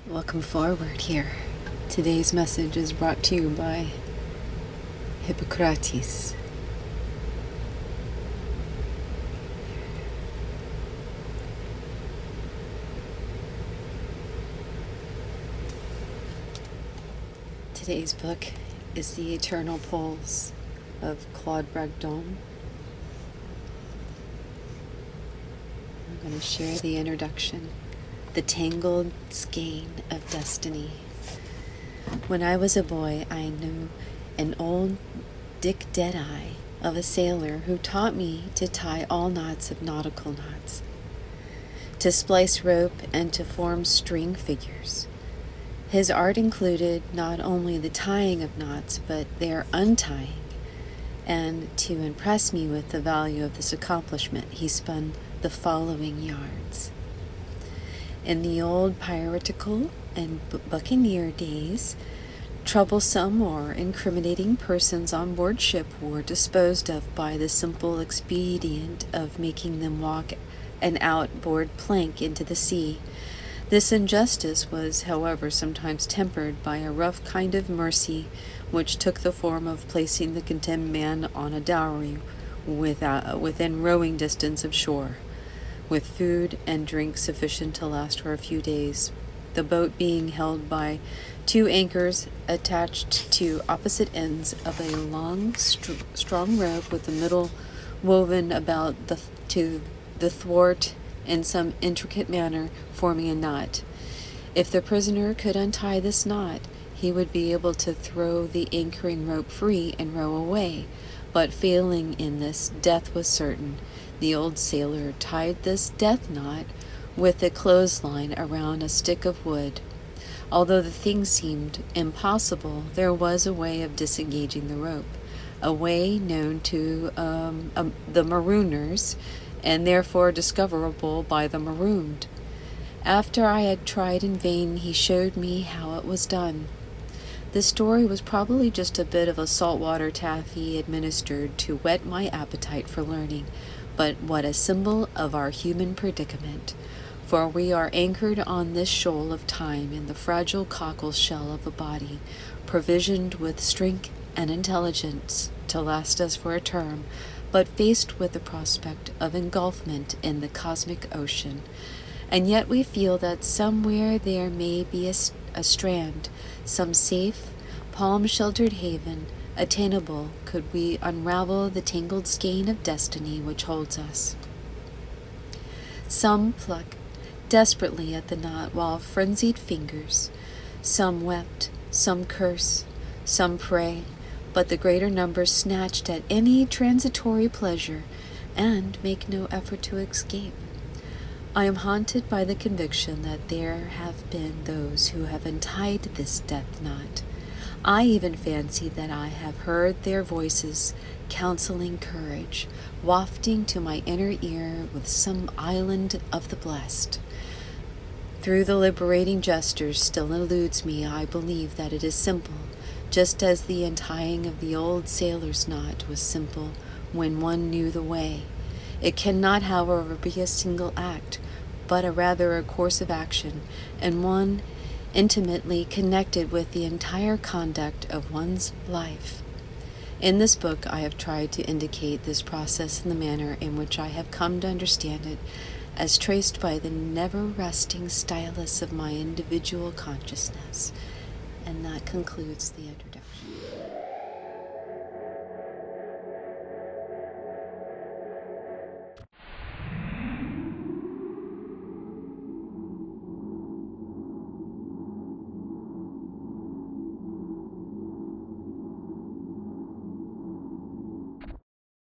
Welcome forward here. Today's message is brought to you by Hippocrates. Today's book is The Eternal Poles of Claude Bragdon. I'm going to share the introduction. The Tangled Skein of Destiny. When I was a boy, I knew an old Dick Deadeye of a sailor who taught me to tie all knots of nautical knots, to splice rope, and to form string figures. His art included not only the tying of knots, but their untying, and to impress me with the value of this accomplishment, he spun the following yarns. In the old piratical and buccaneer days, troublesome or incriminating persons on board ship were disposed of by the simple expedient of making them walk an outboard plank into the sea. This injustice was, however, sometimes tempered by a rough kind of mercy, which took the form of placing the condemned man on a dowry within rowing distance of shore, with food and drink sufficient to last for a few days, the boat being held by two anchors attached to opposite ends of a long, strong rope, with the middle woven about to the thwart in some intricate manner, forming a knot. If the prisoner could untie this knot, he would be able to throw the anchoring rope free and row away, but failing in this, death was certain. The old sailor tied this death knot with a clothesline around a stick of wood. Although the thing seemed impossible, there was a way of disengaging the rope, a way known to the marooners, and therefore discoverable by the marooned. After I had tried in vain, he showed me how it was done. This story was probably just a bit of a saltwater taffy administered to whet my appetite for learning, but what a symbol of our human predicament, for we are anchored on this shoal of time in the fragile cockle shell of a body, provisioned with strength and intelligence to last us for a term, but faced with the prospect of engulfment in the cosmic ocean. And yet we feel that somewhere there may be a strand, some safe, palm-sheltered haven, attainable could we unravel the tangled skein of destiny which holds us. Some pluck desperately at the knot while frenzied fingers, some wept, some curse, some pray, but the greater number snatched at any transitory pleasure and make no effort to escape. I am haunted by the conviction that there have been those who have untied this death knot. I even fancy that I have heard their voices counseling courage, wafting to my inner ear with some island of the blessed. Through the liberating gestures still eludes me, I believe that it is simple, just as the untying of the old sailor's knot was simple when one knew the way. It cannot, however, be a single act, but rather a course of action, and one intimately connected with the entire conduct of one's life. In this book, I have tried to indicate this process in the manner in which I have come to understand it, as traced by the never-resting stylus of my individual consciousness. And that concludes the introduction.